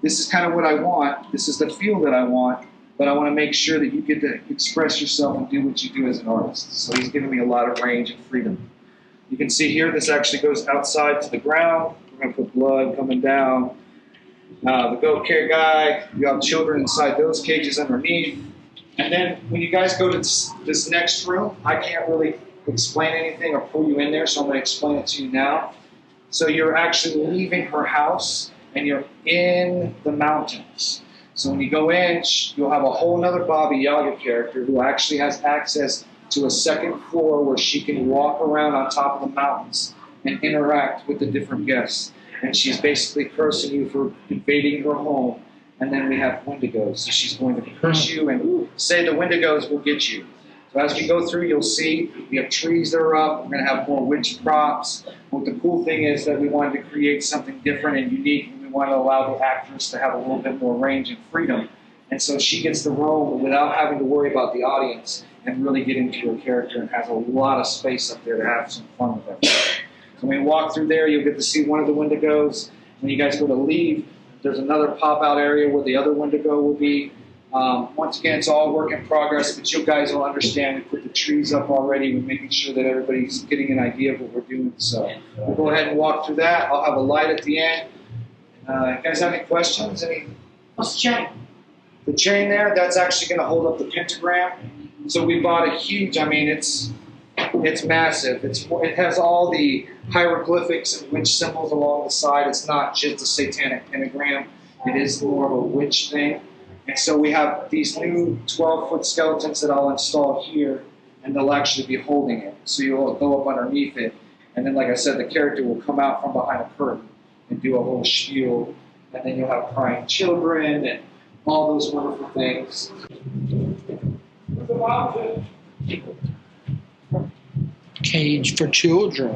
this is kind of what I want, this is the feel that I want, but I want to make sure that you get to express yourself and do what you do as an artist. So he's giving me a lot of range and freedom. You can see here, this actually goes outside to the ground. We're going to put blood coming down. The goat care guy, you have children inside those cages underneath. And then when you guys go to this next room, I can't really explain anything or pull you in there, so I'm going to explain it to you now. So you're actually leaving her house, and you're in the mountains. So when you go in, you'll have a whole nother Baba Yaga character who actually has access to a second floor where she can walk around on top of the mountains and interact with the different guests. And she's basically cursing you for invading her home. And then we have Wendigos. So she's going to curse you and say the Wendigos will get you. So as we go through, you'll see we have trees that are up. We're going to have more witch props. What the cool thing is that we wanted to create something different and unique. And we want to allow the actress to have a little bit more range and freedom. And so she gets to roam without having to worry about the audience and really get into her character, and has a lot of space up there to have some fun with everything. So when you walk through there, you'll get to see one of the Wendigos. When you guys go to leave, there's another pop-out area where the other Wendigo will be. Once again, it's all work in progress, but you guys will understand. We put the trees up already. We're making sure that everybody's getting an idea of what we're doing. So we'll go ahead and walk through that. I'll have a light at the end. You guys have any questions? What's the chain? The chain there, that's actually going to hold up the pentagram. So we bought a huge, it's massive. It has all the hieroglyphics and witch symbols along the side. It's not just a satanic pentagram. It is more of a witch thing. And so we have these new 12-foot skeletons that I'll install here, and they'll actually be holding it. So you'll go up underneath it. And then, like I said, the character will come out from behind a curtain and do a whole spiel. And then you'll have crying children and all those wonderful things. Cage for children.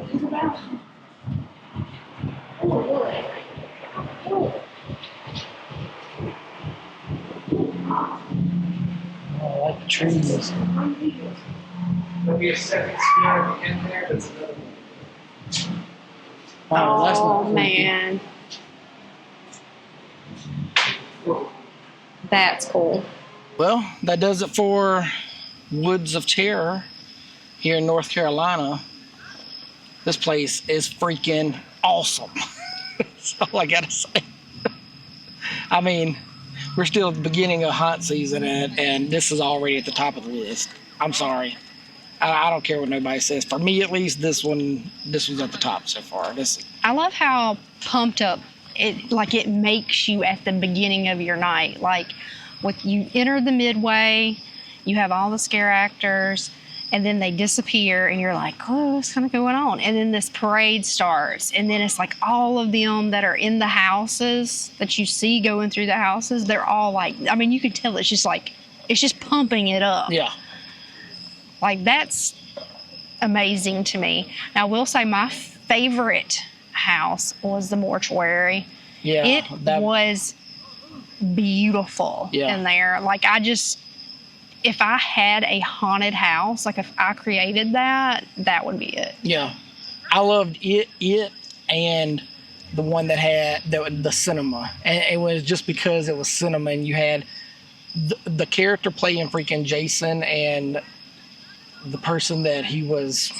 I like the trees. There'll be a second sphere at the end there. That's another one. Wow, that's not Oh, man. That's cool. Well, that does it for Woods of Terror here in North Carolina. This place is freaking awesome. That's all I gotta say. We're still at the beginning of hunt season, and this is already at the top of the list. I'm sorry. I don't care what nobody says. For me, at least, this was at the top so far. I love how pumped up it makes you at the beginning of your night. Like, you enter the midway, you have all the scare actors, and then they disappear, and you're like, oh, what's kind of going on? And then this parade starts, and then it's like all of them that are in the houses that you see going through the houses, they're all like, you can tell it's just pumping it up. Yeah. Like, that's amazing to me. Now, I will say my favorite house was the Mortuary. Yeah. It was beautiful in there. Like, if I had a haunted house, like if I created that would be it. Yeah. I loved it and the one that had the cinema. And it was just because it was cinema, and you had the character playing freaking Jason and the person that he was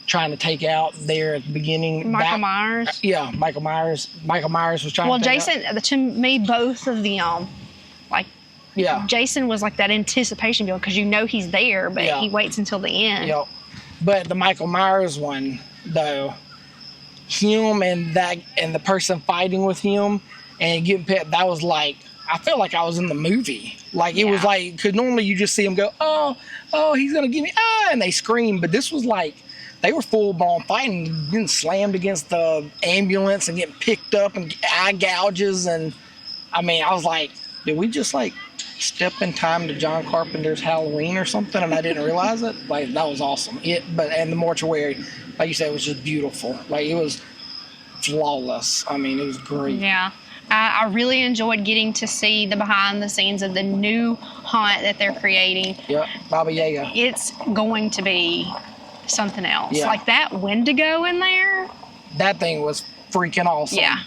trying to take out there at the beginning. Michael Myers? Yeah, Michael Myers. Michael Myers was trying to take Jason, to me, both of them, Jason was like that anticipation build, because he's there, but he waits until the end. Yeah. But the Michael Myers one, though, him and the person fighting with him and getting pet, that was like, I felt like I was in the movie. Like it was like, because normally you just see them go, oh, he's gonna give me, and they scream, but this was like, they were full blown fighting, getting slammed against the ambulance and getting picked up and eye gouges. And I mean, I was like, did we just like step in time to John Carpenter's Halloween or something? And I didn't realize it. Like, that was awesome. And the Mortuary, like you said, was just beautiful. Like, it was flawless. I mean, it was great. Yeah. I really enjoyed getting to see the behind the scenes of the new haunt that they're creating. Yep, Baba Yaga. It's going to be something else. Yeah. Like that Wendigo in there. That thing was freaking awesome. Yeah.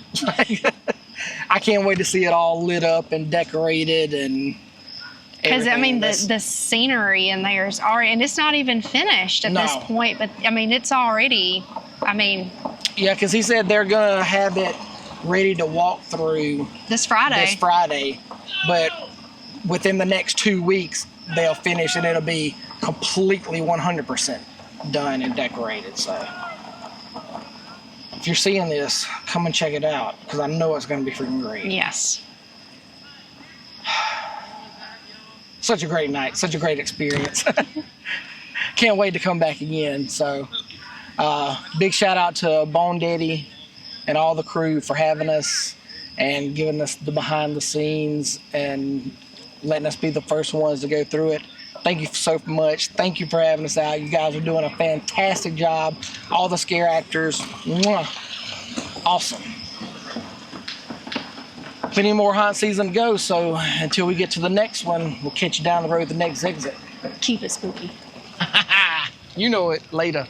I can't wait to see it all lit up and decorated and because I mean the scenery in there is already, and it's not even finished at this point, but I mean it's already, I mean. Yeah, because he said they're gonna have it ready to walk through this Friday, but within the next 2 weeks they'll finish and it'll be completely 100% done and decorated. So if you're seeing this, come and check it out because I know it's going to be freaking great. Yes. Such a great night, such a great experience. Can't wait to come back again. So big shout out to Bone Daddy and all the crew for having us and giving us the behind the scenes and letting us be the first ones to go through it. Thank you so much. Thank you for having us out. You guys are doing a fantastic job. All the scare actors, mwah, awesome. Plenty more haunt season to go, so until we get to the next one, we'll catch you down the road the next exit. Keep it spooky. You know it. Later.